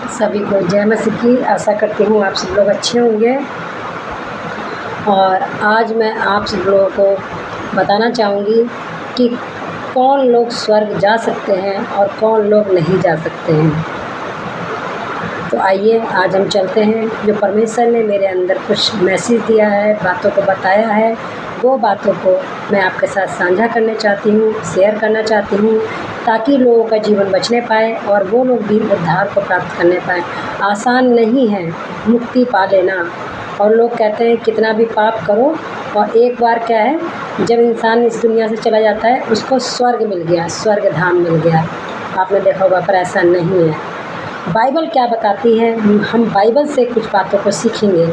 सभी को जय मसीह की। आशा करती हूँ आप सब लोग अच्छे होंगे। और आज मैं आप सब लोगों को बताना चाहूँगी कि कौन लोग स्वर्ग जा सकते हैं और कौन लोग नहीं जा सकते हैं। तो आइए आज हम चलते हैं। जो परमेश्वर ने मेरे अंदर कुछ मैसेज दिया है, बातों को बताया है, वो बातों को मैं आपके साथ साझा करना चाहती हूँ, शेयर करना चाहती हूँ, ताकि लोगों का जीवन बचने पाए और वो लोग भी उद्धार को प्राप्त करने पाए। आसान नहीं है मुक्ति पा लेना। और लोग कहते हैं कितना भी पाप करो, और एक बार क्या है, जब इंसान इस दुनिया से चला जाता है उसको स्वर्ग मिल गया, स्वर्ग धाम मिल गया। आपने देखा होगा, पर ऐसा नहीं है। बाइबल क्या बताती है, हम बाइबल से कुछ बातों को सीखेंगे।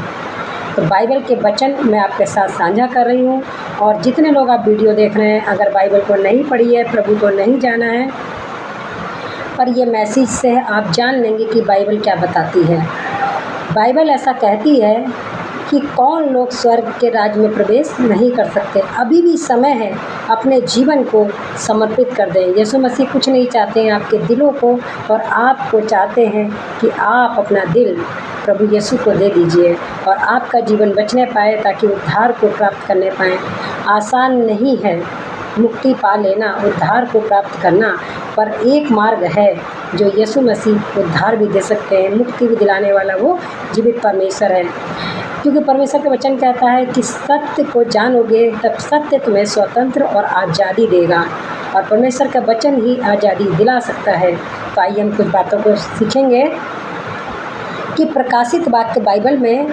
तो बाइबल के वचन मैं आपके साथ साझा कर रही हूँ। और जितने लोग आप वीडियो देख रहे हैं, अगर बाइबल को नहीं पढ़ी है, प्रभु को नहीं जाना है, पर ये मैसेज से आप जान लेंगे कि बाइबल क्या बताती है। बाइबल ऐसा कहती है कि कौन लोग स्वर्ग के राज्य में प्रवेश नहीं कर सकते। अभी भी समय है, अपने जीवन को समर्पित कर दें। यीशु मसीह कुछ नहीं चाहते हैं आपके दिलों को, और आपको चाहते हैं कि आप अपना दिल प्रभु यीशु को दे दीजिए और आपका जीवन बचने पाए, ताकि उद्धार को प्राप्त करने पाएँ। आसान नहीं है मुक्ति पा लेना, उद्धार को प्राप्त करना, पर एक मार्ग है जो यीशु मसीह उद्धार भी दे सकते हैं, मुक्ति भी दिलाने वाला वो जीवित परमेश्वर है। क्योंकि परमेश्वर का वचन कहता है कि सत्य को जानोगे तब सत्य तुम्हें स्वतंत्र और आज़ादी देगा, और परमेश्वर का वचन ही आज़ादी दिला सकता है। तो आइए हम कुछ बातों को सीखेंगे कि प्रकाशित वाक्य बाइबल में,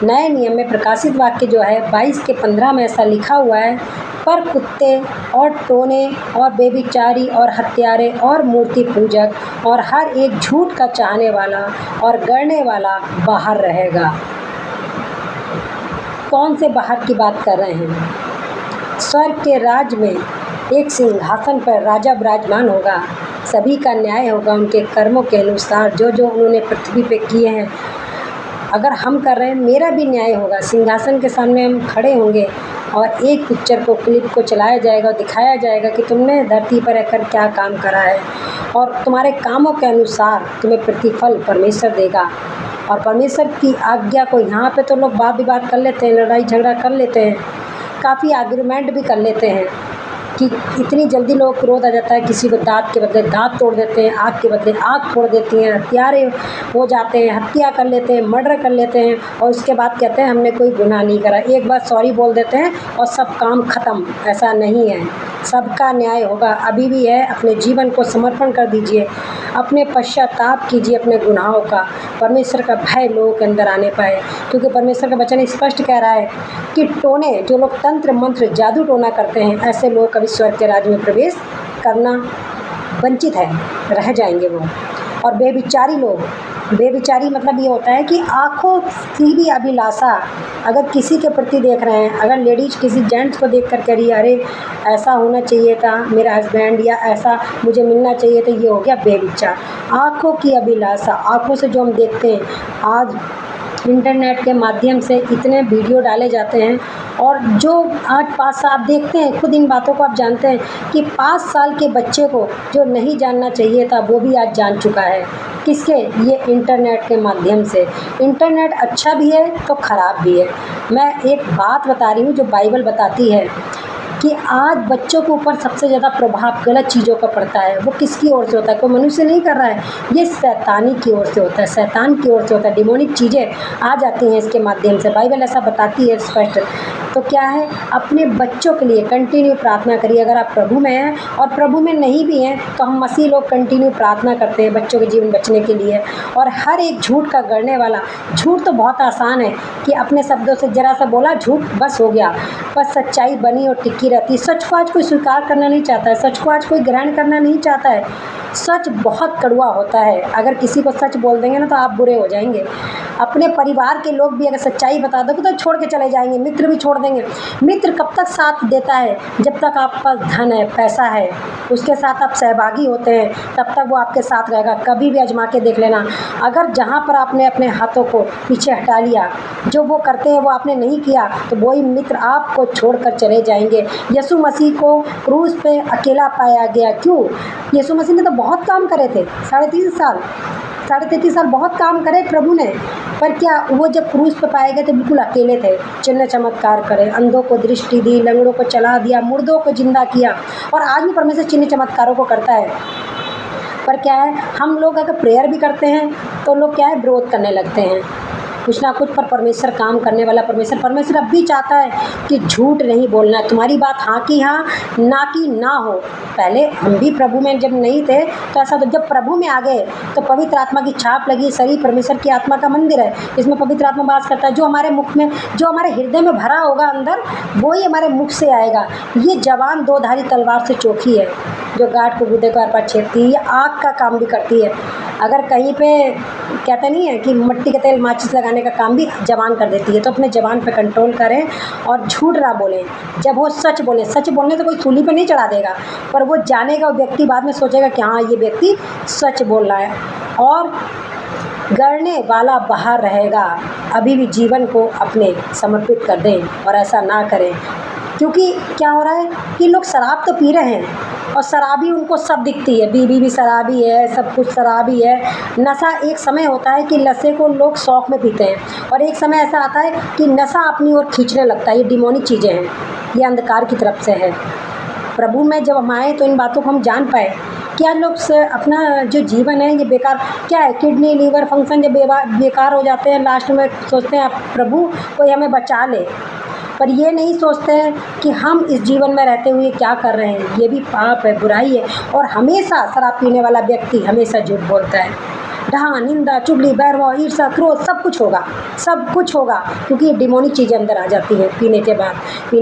नए नियम में प्रकाशित वाक्य जो है 22:15 में ऐसा लिखा हुआ है, पर कुत्ते और टोने और बेविचारी और हत्यारे और मूर्ति पूजक और हर एक झूठ का चाहने वाला और गढ़ने वाला बाहर रहेगा। कौन से बाहर की बात कर रहे हैं? स्वर्ग के राज्य में एक सिंहासन पर राजा विराजमान होगा। सभी का न्याय होगा उनके कर्मों के अनुसार, जो जो उन्होंने पृथ्वी पे किए हैं। अगर हम कर रहे हैं, मेरा भी न्याय होगा। सिंहासन के सामने हम खड़े होंगे और एक पिक्चर को, क्लिप को चलाया जाएगा और दिखाया जाएगा कि तुमने धरती पर रहकर क्या काम करा है, और तुम्हारे कामों के अनुसार तुम्हें प्रतिफल परमेश्वर देगा। और परमेश्वर की आज्ञा को, यहाँ पे तो लोग वाद विवाद कर लेते हैं, लड़ाई झगड़ा कर लेते हैं, काफ़ी आर्गुमेंट भी कर लेते हैं कि इतनी जल्दी लोग क्रोध आ जाता है, किसी को दाँत के बदले दाँत तोड़ देते हैं, आँख के बदले आँख फोड़ देती हैं, हत्यारे हो जाते हैं, हत्या कर लेते हैं, मर्डर कर लेते हैं, और उसके बाद कहते हैं हमने कोई गुनाह नहीं करा। एक बार सॉरी बोल देते हैं और सब काम ख़त्म। ऐसा नहीं है, सबका न्याय होगा। अभी भी है, अपने जीवन को समर्पण कर दीजिए, अपने पश्चाताप कीजिए अपने गुनाहों का। परमेश्वर का भय लोगों के अंदर आने पाए, क्योंकि परमेश्वर का वचन स्पष्ट कह रहा है कि टोने, जो लोग तंत्र मंत्र जादू टोना करते हैं, ऐसे लोग कभी स्वर्ग के राज्य में प्रवेश करना वंचित है, रह जाएंगे वो। और बेविचारी लोग, बेविचारी मतलब ये होता है कि आँखों की भी अभिलाषा, अगर किसी के प्रति देख रहे हैं, अगर लेडीज किसी जेंट्स को देख कर कह रही है अरे ऐसा होना चाहिए था मेरा हस्बैंड, या ऐसा मुझे मिलना चाहिए था, ये हो गया बेविचार। आँखों की अभिलाषा, आँखों से जो हम देखते हैं, आज इंटरनेट के माध्यम से इतने वीडियो डाले जाते हैं, और जो आज 5 साल आप देखते हैं, खुद इन बातों को आप जानते हैं कि 5 साल के बच्चे को जो नहीं जानना चाहिए था वो भी आज जान चुका है। किसके? ये इंटरनेट के माध्यम से। इंटरनेट अच्छा भी है तो ख़राब भी है। मैं एक बात बता रही हूँ जो बाइबल बताती है कि आज बच्चों के ऊपर सबसे ज़्यादा प्रभाव गलत चीज़ों का पड़ता है। वो किसकी ओर से होता है? कोई मनुष्य नहीं कर रहा है, ये शैतानी की ओर से होता है, शैतान की ओर से होता है। डिमोनिक चीज़ें आ जाती हैं इसके माध्यम से, बाइबल ऐसा बताती है स्पष्ट। तो क्या है, अपने बच्चों के लिए कंटिन्यू प्रार्थना करिए। अगर आप प्रभु में हैं और प्रभु में नहीं भी हैं, तो हम मसीह लोग कंटिन्यू प्रार्थना करते हैं बच्चों के जीवन बचने के लिए। और हर एक झूठ का गढ़ने वाला, झूठ तो बहुत आसान है कि अपने शब्दों से ज़रा सा बोला झूठ, बस हो गया। पर सच्चाई बनी और टिकी रहती है। सच को आज कोई स्वीकार करना नहीं चाहता है, सच को आज कोई ग्रहण करना नहीं चाहता है। सच बहुत कड़वा होता है। अगर किसी को सच बोल देंगे ना तो आप बुरे हो जाएंगे। अपने परिवार के लोग भी अगर सच्चाई बता दोगे तो छोड़ के चले जाएंगे, मित्र भी छोड़ देंगे। मित्र कब तक साथ देता है? जब तक आपके पास धन है, पैसा है, उसके साथ आप सहभागी होते हैं, तब तक वो आपके साथ रहेगा। कभी भी आजमा के देख लेना, अगर जहाँ पर आपने अपने हाथों को पीछे हटा लिया, जो वो करते हैं वो आपने नहीं किया, तो वही मित्र आपको छोड़कर चले जाएंगे। यीशु मसीह को क्रूस पे अकेला पाया गया। क्यों? यीशु मसीह ने तो बहुत काम करे थे, 3.5 साल 33.5 साल बहुत काम करे प्रभु ने, पर क्या वो जब क्रूस पे पाए गए तो बिल्कुल अकेले थे। चिन्ह चमत्कार करे, अंधों को दृष्टि दी, लंगड़ों को चला दिया, मुर्दों को जिंदा किया, और आज भी परमेश्वर चिन्ह चमत्कारों को करता है। पर क्या है, हम लोग अगर प्रेयर भी करते हैं तो लोग क्या है, विरोध करने लगते हैं कुछ ना कुछ। पर परमेश्वर काम करने वाला परमेश्वर अब भी चाहता है कि झूठ नहीं बोलना, तुम्हारी बात हाँ की हाँ, ना की ना हो। पहले हम भी प्रभु में जब नहीं थे तो ऐसा, तो जब प्रभु में आ गए तो पवित्र आत्मा की छाप लगी। शरीर परमेश्वर की आत्मा का मंदिर है, इसमें पवित्र आत्मा वास करता है। जो हमारे मुख में, जो हमारे हृदय में भरा होगा अंदर, वो ही हमारे मुख से आएगा। ये जवान दो धारी तलवार से चोखी है, जो गाँठ को गुदे को आर पार छेदती है। ये आग का काम भी करती है। अगर कहीं पे कहते नहीं है कि मिट्टी के तेल माचिस लगाने का काम भी जबान कर देती है। तो अपने जबान पे कंट्रोल करें और झूठ ना बोलें। जब वो सच बोलें, सच बोलने से कोई सूली पे नहीं चढ़ा देगा, पर वो जानेगा, वो व्यक्ति बाद में सोचेगा कि हाँ ये व्यक्ति सच बोल रहा है। और गढ़ने वाला बाहर रहेगा। अभी भी जीवन को अपने समर्पित कर दें और ऐसा ना करें, क्योंकि क्या हो रहा है कि लोग शराब तो पी रहे हैं और शराबी उनको सब दिखती है, बीवी भी शराबी है, सब कुछ शराबी है। नशा एक समय होता है कि नशे को लोग शौक़ में पीते हैं, और एक समय ऐसा आता है कि नशा अपनी ओर खींचने लगता है। ये डिमोनिक चीज़ें हैं, ये अंधकार की तरफ से है। प्रभु में जब हम आए तो इन बातों को हम जान पाए। क्या लोग अपना जो जीवन है ये बेकार, क्या है, किडनी लीवर फंक्शन जब बेकार हो जाते हैं, लास्ट में सोचते हैं प्रभु कोई हमें बचा ले, पर ये नहीं सोचते हैं कि हम इस जीवन में रहते हुए क्या कर रहे हैं। ये भी पाप है, बुराई है। और हमेशा शराब पीने वाला व्यक्ति हमेशा झूठ बोलता है। ढहा, निंदा, चुगली, बैरवा, ईर्ष्या, क्रोध, सब कुछ होगा, सब कुछ होगा, क्योंकि ये डिमोनिक चीज़ें अंदर आ जाती हैं। पीने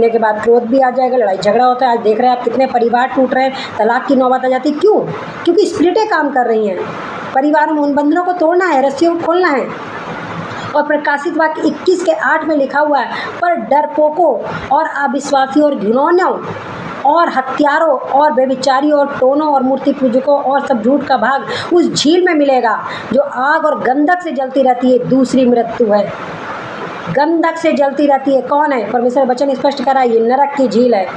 के बाद क्रोध भी आ जाएगा, लड़ाई झगड़ा होता है। आज देख रहे हैं आप कितने परिवार टूट रहे हैं, तलाक की नौबत आ जाती है। क्यों? क्योंकि स्पिरिटें काम कर रही हैं। परिवार में उन बंधनों को तोड़ना है, रस्सियों को खोलना है। और प्रकाशित वाक्य 21:8 में लिखा हुआ है, पर डरपोकों और अविश्वासियों और घिनौनों और हत्यारों और व्यभिचारियों और टोनों और मूर्ति पूजकों और सब झूठ का भाग उस झील में मिलेगा जो आग और गंधक से जलती रहती है। दूसरी मृत्यु है, गंधक से जलती रहती है। कौन है? परमेश्वर वचन स्पष्ट करा, ये नरक की झील है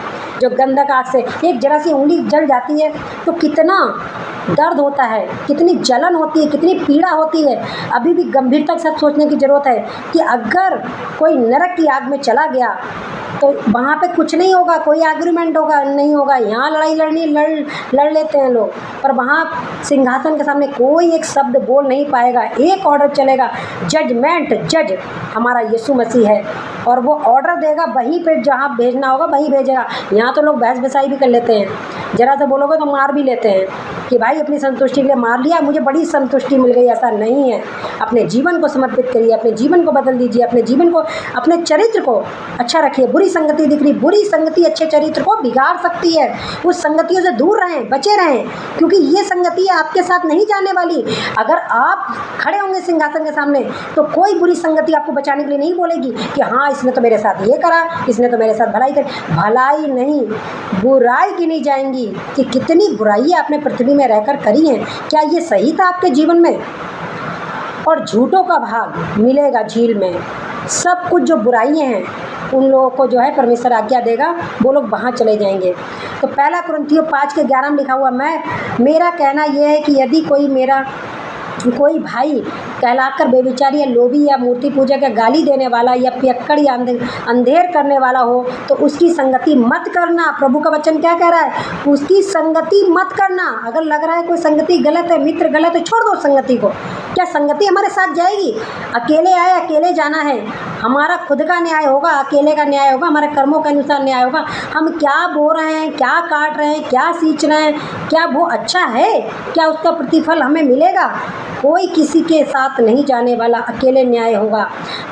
जो गंधक आग से, एक जरा सी उंगली जल जाती है तो कितना दर्द होता है, कितनी जलन होती है, कितनी पीड़ा होती है। अभी भी गंभीरता के साथ सोचने की ज़रूरत है कि अगर कोई नरक की आग में चला गया तो वहाँ पे कुछ नहीं होगा, कोई एग्रीमेंट होगा नहीं होगा। यहाँ लड़ाई लड़ लेते हैं लोग, पर वहाँ सिंहासन के सामने कोई एक शब्द बोल नहीं पाएगा। एक ऑर्डर चलेगा, जजमेंट। जज हमारा यीशु मसीह है और वो ऑर्डर देगा, वहीं पे जहाँ भेजना होगा वहीं भेजेगा। यहाँ तो लोग बहस बसाई भी कर लेते हैं, ज़रा सा बोलोगे तो मार भी लेते हैं कि भाई अपनी संतुष्टि के लिए मार लिया, मुझे बड़ी संतुष्टि मिल गई। ऐसा नहीं है। अपने जीवन को समर्पित करिए, अपने जीवन को बदल दीजिए, अपने जीवन को, अपने चरित्र को अच्छा रखिए। बुरी संगति दिख रही, बुरी संगति अच्छे चरित्र को बिगाड़ सकती है। उस संगतियों से दूर रहें, बचे रहें, क्योंकि ये संगति आपके साथ नहीं जाने वाली। अगर आप खड़े होंगे सिंहासन के सामने तो कोई बुरी संगति आपको बचाने के लिए नहीं बोलेगी कि हाँ इसने तो मेरे साथ ये करा, इसने तो मेरे साथ भलाई करी। भलाई नहीं, बुराई गिनी जाएंगी कि कितनी बुराई आपने पृथ्वी में रहकर करी है। क्या ये सही था आपके जीवन में? और झूठों का भाग मिलेगा झील में। सब कुछ जो बुराइयां हैं उन लोगों को जो है परमेश्वर आज्ञा देगा, वो लोग वहाँ चले जाएंगे। तो 1 कुरिन्थियों 5:11 में लिखा हुआ, मेरा कहना यह है कि यदि कोई भाई कहलाकर बेविचारी या लोभी या मूर्ति पूजक या गाली देने वाला या पियक्कड़ या अंधेर करने वाला हो तो उसकी संगति मत करना। प्रभु का वचन क्या कह रहा है? उसकी संगति मत करना। अगर लग रहा है कोई संगति गलत है, मित्र गलत है, छोड़ दो संगति को। क्या संगति हमारे साथ जाएगी? अकेले आए, अकेले जाना है। हमारा खुद का न्याय होगा, अकेले का न्याय होगा, हमारे कर्मों के अनुसार न्याय होगा। हम क्या बो रहे हैं, क्या काट रहे हैं, क्या सींच रहे हैं, क्या वो अच्छा है? क्या उसका प्रतिफल हमें मिलेगा? कोई किसी के साथ नहीं जाने वाला, अकेले न्याय होगा।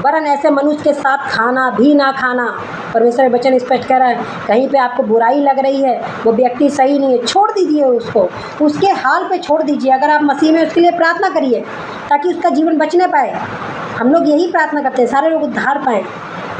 वरन ऐसे मनुष्य के साथ खाना भी ना खाना। परमेश्वर वचन स्पष्ट कह रहा है, कहीं पे आपको बुराई लग रही है, वो व्यक्ति सही नहीं है, छोड़ दीजिए उसको, उसके हाल पे छोड़ दीजिए। अगर आप मसीह में, उसके लिए प्रार्थना करिए ताकि उसका जीवन बचने पाए। हम लोग यही प्रार्थना करते हैं, सारे लोग उद्धार पाएँ।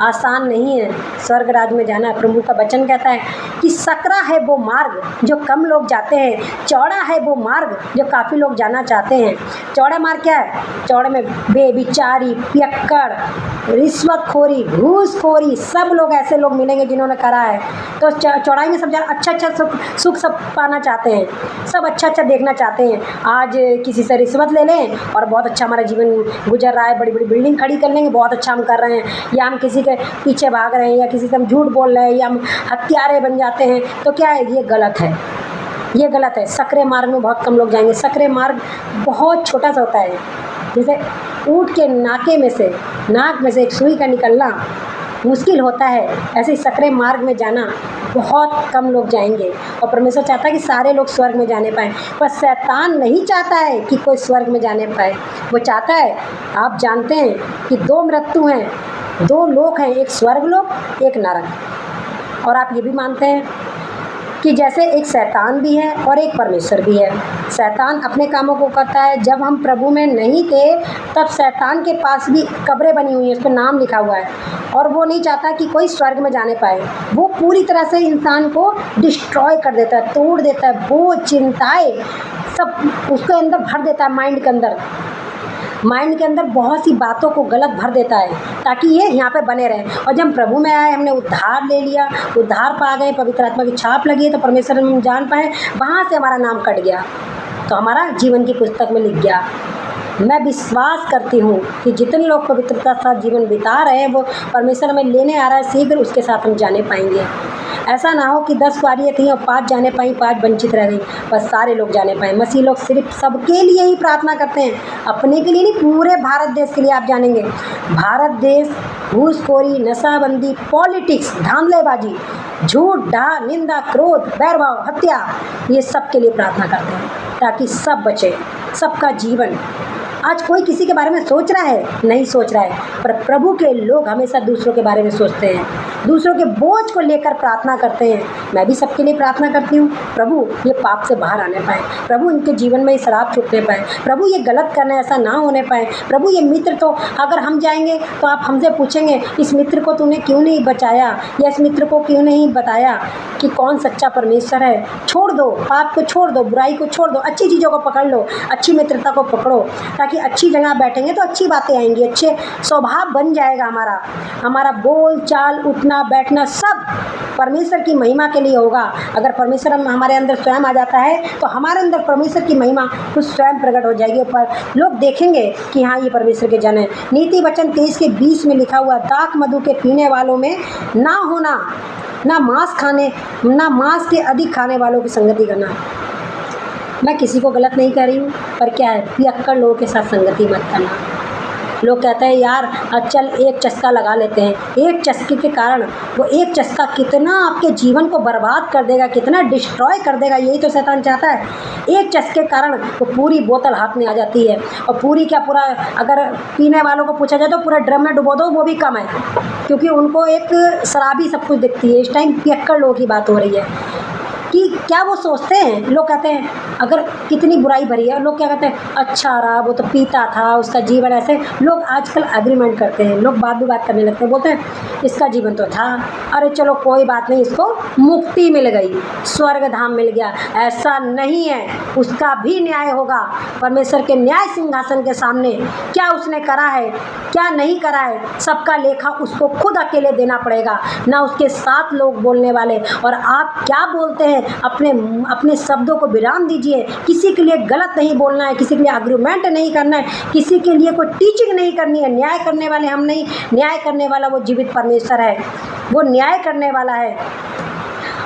आसान नहीं है स्वर्ग राज में जाना। प्रभु का वचन कहता है कि सकरा है वो मार्ग जो कम लोग जाते हैं, चौड़ा है वो मार्ग जो काफ़ी लोग जाना चाहते हैं। चौड़ा मार्ग क्या है? चौड़े में बेविचारी, पियक्कड़, रिश्वतखोरी, घूसखोरी, सब लोग ऐसे लोग मिलेंगे जिन्होंने करा है। तो चौड़ाई में सब जरा अच्छा सुख सब पाना चाहते हैं, सब अच्छा देखना चाहते हैं। आज किसी से रिश्वत ले लें और बहुत अच्छा हमारा जीवन गुजर रहा है, बड़ी बड़ी बिल्डिंग खड़ी कर लेंगे, बहुत अच्छा हम कर रहे हैं, या हम किसी के पीछे भाग रहे हैं, या किसी से हम झूठ बोल रहे हैं, या हम हत्यारे बन जाते हैं। तो क्या है, ये गलत है, ये गलत है। सकरे मार्ग में बहुत कम लोग जाएंगे। सकरे मार्ग बहुत छोटा सा होता है, जैसे ऊँट के नाक में से एक सुई का निकलना मुश्किल होता है, ऐसे ही सकरे मार्ग में जाना बहुत कम लोग जाएंगे। और परमेश्वर चाहता है कि सारे लोग स्वर्ग में जाने पाएँ, पर शैतान नहीं चाहता है कि कोई स्वर्ग में जाने पाए। वो चाहता है, आप जानते हैं कि 2 मृत्यु हैं, 2 लोक हैं, एक स्वर्ग लोक, एक नरक। और आप ये भी मानते हैं कि जैसे एक शैतान भी है और एक परमेश्वर भी है। शैतान अपने कामों को करता है। जब हम प्रभु में नहीं थे तब शैतान के पास भी कब्रें बनी हुई हैं, उस पर नाम लिखा हुआ है, और वो नहीं चाहता कि कोई स्वर्ग में जाने पाए। वो पूरी तरह से इंसान को डिस्ट्रॉय कर देता है, तोड़ देता है। वो चिंताएँ सब उसके अंदर भर देता है, माइंड के अंदर बहुत सी बातों को गलत भर देता है, ताकि ये यहाँ पे बने रहें। और जब हम प्रभु में आए, हमने उद्धार ले लिया, उद्धार पा गए, पवित्र आत्मा की छाप लगी है, तो परमेश्वर हम जान पाए, वहाँ से हमारा नाम कट गया, तो हमारा जीवन की पुस्तक में लिख गया। मैं विश्वास करती हूँ कि जितने लोग पवित्रता के साथ जीवन बिता रहे हैं, वो परमेश्वर हमें लेने आ रहा है, शीघ्र उसके साथ हम जाने पाएंगे। ऐसा ना हो कि 10 कुआरियाँ थीं और 5 जाने पाई, 5 वंचित रह गई, बस सारे लोग जाने पाए। मसीह लोग सिर्फ सबके लिए ही प्रार्थना करते हैं, अपने के लिए नहीं, पूरे भारत देश के लिए। आप जानेंगे, भारत देश घूसखोरी, नशाबंदी, पॉलिटिक्स, धांधलेबाजी, झूठ, डाह, निंदा, क्रोध, वैरभाव, हत्या, ये सब के लिए प्रार्थना करते हैं, ताकि सब बचे, सबका जीवन। आज कोई किसी के बारे में सोच रहा है? नहीं सोच रहा है, पर प्रभु के लोग हमेशा दूसरों के बारे में सोचते हैं, दूसरों के बोझ को लेकर प्रार्थना करते हैं। मैं भी सबके लिए प्रार्थना करती हूँ, प्रभु ये पाप से बाहर आने पाए, प्रभु इनके जीवन में ये शराब छूटने पाए, प्रभु ये गलत करना ऐसा ना होने पाए, प्रभु ये मित्र, तो अगर हम जाएंगे तो आप हमसे पूछेंगे, इस मित्र को तूने क्यों नहीं बचाया, या इस मित्र को क्यों नहीं बताया कि कौन सच्चा परमेश्वर है। छोड़ दो, पाप को छोड़ दो, बुराई को छोड़ दो, अच्छी चीज़ों को पकड़ लो, अच्छी मित्रता को पकड़ो, ताकि अच्छी जगह बैठेंगे तो अच्छी बातें आएंगी, अच्छे स्वभाव बन जाएगा हमारा बोल चाल, उठना बैठना सब परमेश्वर की महिमा के लिए होगा। अगर परमेश्वर हमारे अंदर स्वयं आ जाता है, तो हमारे अंदर परमेश्वर की महिमा खुद स्वयं प्रकट हो जाएगी, पर लोग देखेंगे कि हाँ, ये परमेश्वर के जन है। नीति वचन 23:20 में लिखा हुआ, दाख मधु के पीने वालों में ना होना, ना मांस के अधिक खाने वालों की संगति करना। मैं किसी को गलत नहीं कह रही हूँ, पर क्या है, पियक्कड़ लोगों के साथ संगति मत करना। लोग कहते हैं यार चल एक चस्का लगा लेते हैं। एक चस्के के कारण वो एक चस्का कितना आपके जीवन को बर्बाद कर देगा, कितना डिस्ट्रॉय कर देगा, यही तो शैतान चाहता है। एक चस्के के कारण वो पूरी बोतल हाथ में आ जाती है, और पूरी क्या पूरा, अगर पीने वालों को पूछा जाए तो पूरा ड्रम में डुबो दो, वो भी कम है, क्योंकि उनको एक शराबी सब कुछ दिखती है। इस टाइम पियक्कड़ लोगों की बात हो रही है कि क्या वो सोचते हैं। लोग कहते हैं अगर कितनी बुराई भरी है, लोग क्या कहते हैं, अच्छा रहा वो तो पीता था, उसका जीवन ऐसे। लोग आजकल एग्रीमेंट करते हैं, लोग बात करने लगते हैं, बोलते हैं इसका जीवन तो था, अरे चलो कोई बात नहीं, इसको मुक्ति मिल गई, स्वर्ग धाम मिल गया। ऐसा नहीं है, उसका भी न्याय होगा परमेश्वर के न्याय सिंहासन के सामने। क्या उसने करा है, क्या नहीं करा है, सबका लेखा उसको खुद अकेले देना पड़ेगा, ना उसके साथ लोग बोलने वाले। और आप क्या बोलते हैं, अपने शब्दों को विराम दीजिए। किसी के लिए गलत नहीं बोलना है, किसी के लिए आर्गुमेंट नहीं करना है, किसी के लिए कोई टीचिंग नहीं करनी है। न्याय करने वाले हम नहीं, न्याय करने वाला वो जीवित परमेश्वर है, वो न्याय करने वाला है।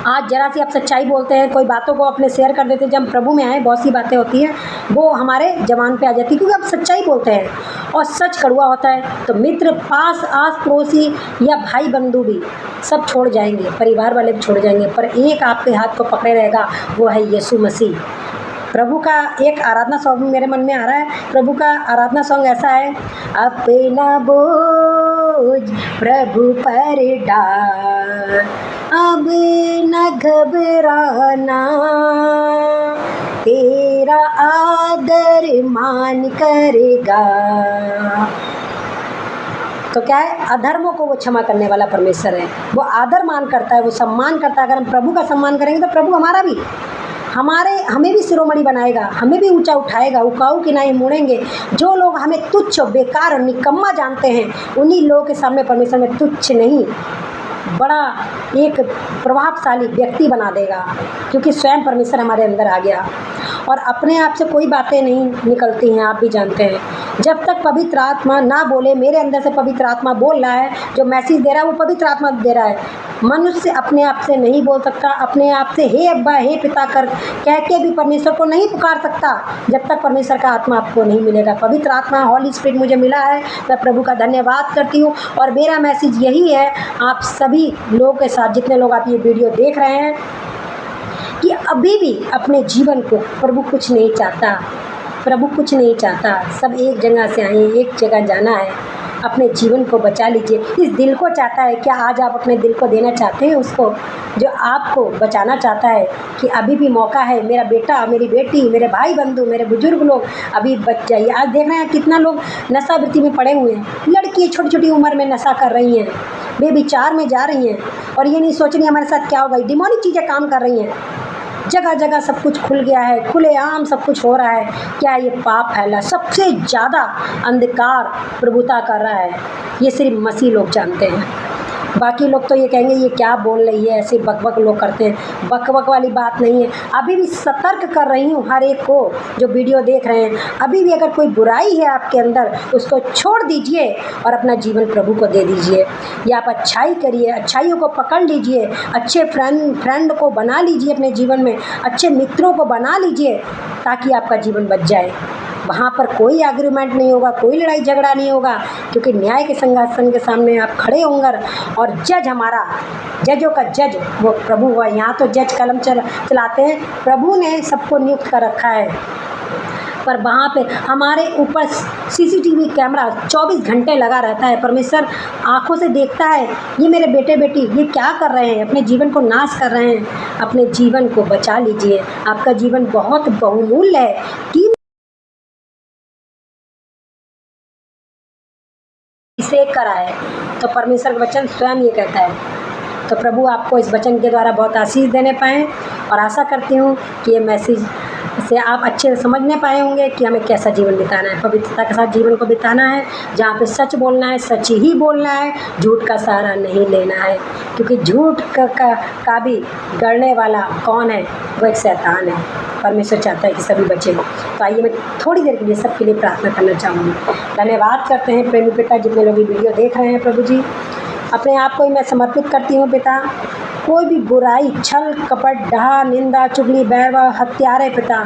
आज जरा सी आप सच्चाई बोलते हैं, कोई बातों को अपने शेयर कर देते हैं, जब हम प्रभु में आए बहुत सी बातें होती हैं वो हमारे जबान पे आ जाती है, क्योंकि आप सच्चाई बोलते हैं। और सच कड़वा होता है तो मित्र, पास आस पड़ोसी या भाई बंधु भी सब छोड़ जाएंगे, परिवार वाले भी छोड़ जाएंगे, पर एक आपके हाथ को पकड़े रहेगा, वो है यीशु मसीह। प्रभु का एक आराधना सॉन्ग मेरे मन में आ रहा है। प्रभु का आराधना सॉन्ग ऐसा है, अपना बोझ प्रभु पर डाल, अब न घबराना, तेरा आदर मान करेगा। तो क्या है, अधर्मों को वो क्षमा करने वाला परमेश्वर है, वो आदर मान करता है, वो सम्मान करता है। अगर हम प्रभु का सम्मान करेंगे तो प्रभु हमें भी शिरोमणि बनाएगा, हमें भी ऊंचा उठाएगा। उकाऊ की नहीं मुड़ेंगे। जो लोग हमें तुच्छ, बेकार और निकम्मा जानते हैं, उन्हीं लोगों के सामने परमेश्वर में तुच्छ नहीं, बड़ा एक प्रभावशाली व्यक्ति बना देगा, क्योंकि स्वयं परमेश्वर हमारे अंदर आ गया। और अपने आप से कोई बातें नहीं निकलती हैं, आप भी जानते हैं। जब तक पवित्र आत्मा ना बोले, मेरे अंदर से पवित्र आत्मा बोल रहा है, जो मैसेज दे रहा है वो पवित्र आत्मा दे रहा है। मनुष्य अपने आप से नहीं बोल सकता, अपने आप से हे अब्बा हे पिता कर कह के भी परमेश्वर को नहीं पुकार सकता, जब तक परमेश्वर का आत्मा आपको नहीं मिलेगा। पवित्र आत्मा, हॉली स्पिरिट मुझे मिला है, मैं प्रभु का धन्यवाद करती हूँ। और मेरा मैसेज यही है आप सभी लोगों के साथ, जितने लोग आप ये वीडियो देख रहे हैं, कि अभी भी अपने जीवन को प्रभु कुछ नहीं चाहता, प्रभु कुछ नहीं चाहता। सब एक जगह से आए, एक जगह जाना है। अपने जीवन को बचा लीजिए। इस दिल को चाहता है, क्या आज आप अपने दिल को देना चाहते हैं उसको, जो आपको बचाना चाहता है? कि अभी भी मौका है, मेरा बेटा, मेरी बेटी, मेरे भाई बंधु, मेरे बुजुर्ग लोग अभी बच जाइए। आज देख रहे हैं कितना लोग नशावृत्ति में पड़े हुए हैं। लड़की छोटी छोटी उम्र में नशा कर रही हैं, बेविचार में जा रही हैं, और ये नहीं सोच रही हमारे साथ क्या होगा। डिमोनिक चीज़ें काम कर रही हैं। जगह जगह सब कुछ खुल गया है, खुलेआम सब कुछ हो रहा है। क्या ये पाप फैला? सबसे ज़्यादा अंधकार प्रभुता कर रहा है, ये सिर्फ मसीह लोग जानते हैं। बाकी लोग तो ये कहेंगे ये क्या बोल रही है, ऐसे बकबक लोग करते हैं। बकबक वाली बात नहीं है। अभी भी सतर्क कर रही हूँ हर एक को जो वीडियो देख रहे हैं। अभी भी अगर कोई बुराई है आपके अंदर, उसको छोड़ दीजिए और अपना जीवन प्रभु को दे दीजिए। या आप अच्छाई करिए, अच्छाइयों को पकड़ लीजिए, अच्छे फ्रेंड को बना लीजिए अपने जीवन में, अच्छे मित्रों को बना लीजिए, ताकि आपका जीवन बच जाए। वहाँ पर कोई एग्रीमेंट नहीं होगा, कोई लड़ाई झगड़ा नहीं होगा, क्योंकि न्याय के सिंहासन के सामने आप खड़े होंगे। और जज हमारा, जजों का जज वो प्रभु हुआ। यहाँ तो जज कलम चलाते हैं, प्रभु ने सबको नियुक्त कर रखा है, पर वहाँ पे हमारे ऊपर CCTV कैमरा 24 घंटे लगा रहता है। परमेश्वर आँखों से देखता है, ये मेरे बेटे बेटी ये क्या कर रहे हैं, अपने जीवन को नाश कर रहे हैं। अपने जीवन को बचा लीजिए, आपका जीवन बहुत बहुमूल्य है। इसे कराए तो परमेश्वर का वचन स्वयं ये कहता है। तो प्रभु आपको इस वचन के द्वारा बहुत आशीष देने पाएँ, और आशा करती हूँ कि ये मैसेज से आप अच्छे से समझने पाए होंगे कि हमें कैसा जीवन बिताना है। पवित्रता के साथ जीवन को बिताना है, जहाँ पे सच बोलना है, सच ही बोलना है, झूठ का सहारा नहीं लेना है, क्योंकि झूठ का भी गढ़ने वाला कौन है? वो एक शैतान है। परमेश्वर चाहता है कि सभी बचे हों। तो आइए मैं थोड़ी देर के लिए सबके लिए प्रार्थना करना चाहूँगी। धन्यवाद करते हैं प्रेमी पिता, जितने लोग ये वीडियो देख रहे हैं। प्रभु जी, अपने आप को ही मैं समर्पित करती हूँ पिता। कोई भी बुराई, छल कपट, डहा, निंदा, चुगली, बैर, हत्यारे पिता,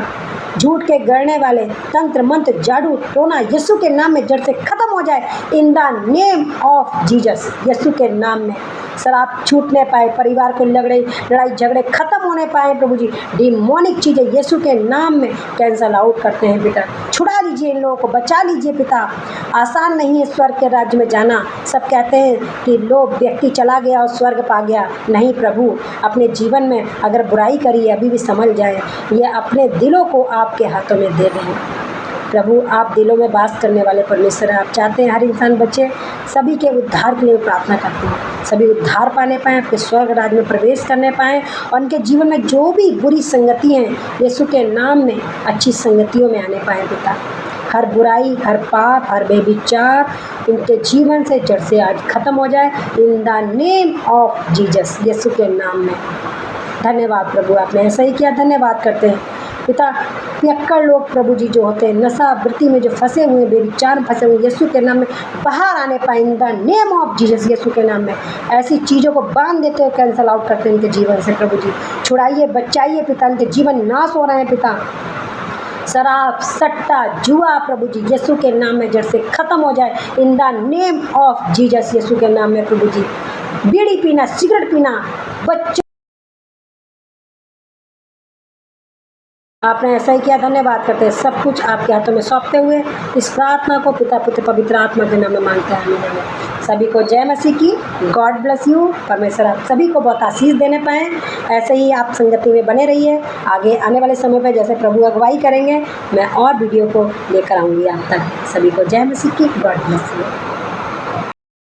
झूठ के गढ़ने वाले, तंत्र मंत्र, जादू टोना, यीशु के नाम में जड़ से खत्म हो जाए। In the name of Jesus, Yeshu के नाम में शराब छूटने पाए, परिवार को लड़ाई झगड़े खत्म होने पाए। प्रभु जी, डिमोनिक चीज़ें यीशु के नाम में कैंसल आउट करते हैं पिता। छुड़ा लीजिए, इन लोगों को बचा लीजिए पिता। आसान नहीं है स्वर्ग के राज्य में जाना। सब कहते हैं कि लो व्यक्ति चला गया और स्वर्ग पा गया। नहीं प्रभु, अपने जीवन में अगर बुराई करी है अभी भी समझ जाए, ये अपने दिलों को आपके हाथों में दे दें। प्रभु, आप दिलों में वास करने वाले परमेश्वर हैं। आप चाहते हैं हर इंसान बचे। सभी के उद्धार के लिए प्रार्थना करते हैं, सभी उद्धार पाने पाएँ, आपके स्वर्ग राज्य में प्रवेश करने पाएँ, और उनके जीवन में जो भी बुरी संगति हैं, यीशु के नाम में अच्छी संगतियों में आने पाएँ पिता। हर बुराई, हर पाप, हर बेविचार उनके जीवन से जड़ से आज खत्म हो जाए। In the name of Jesus, Yeshu के नाम में। धन्यवाद प्रभु, आपने ऐसा ही किया। धन्यवाद करते हैं पिता। पियक्कड़ लोग प्रभु जी जो होते हैं, नशा वृत्ति में जो फंसे हुए, बेविचार में फंसे हुए, यीशु के नाम में बाहर आने पाए। In the name of Jesus, Yeshu के नाम में ऐसी चीज़ों को बांध देते हैं, कैंसल आउट करते हैं इनके जीवन से। प्रभु जी छुड़ाइए, बचाइए पिता। इनके जीवन नाश हो रहे हैं पिता। शराब, सट्टा, जुआ प्रभु जी यीशु के नाम में जड़ से खत्म हो जाए। In the name of Jesus, Yeshu के नाम में प्रभु जी। बीड़ी पीना, सिगरेट पीना, बच्चों, आपने ऐसा ही किया। धन्यवाद करते हैं। सब कुछ आपके हाथों में सौंपते हुए इस प्रार्थना को पिता पुत्र पवित्र आत्मा के नाम में मांगते हैं। सभी को जय मसीह की। God bless you. परमेश्वर आप सभी को बहुत आशीष देने पाएँ। ऐसे ही आप संगति में बने रहिए। आगे आने वाले समय पर जैसे प्रभु अगुवाई करेंगे, मैं और वीडियो को लेकर आऊँगी आप तक। सभी को जय मसीह की। God bless you.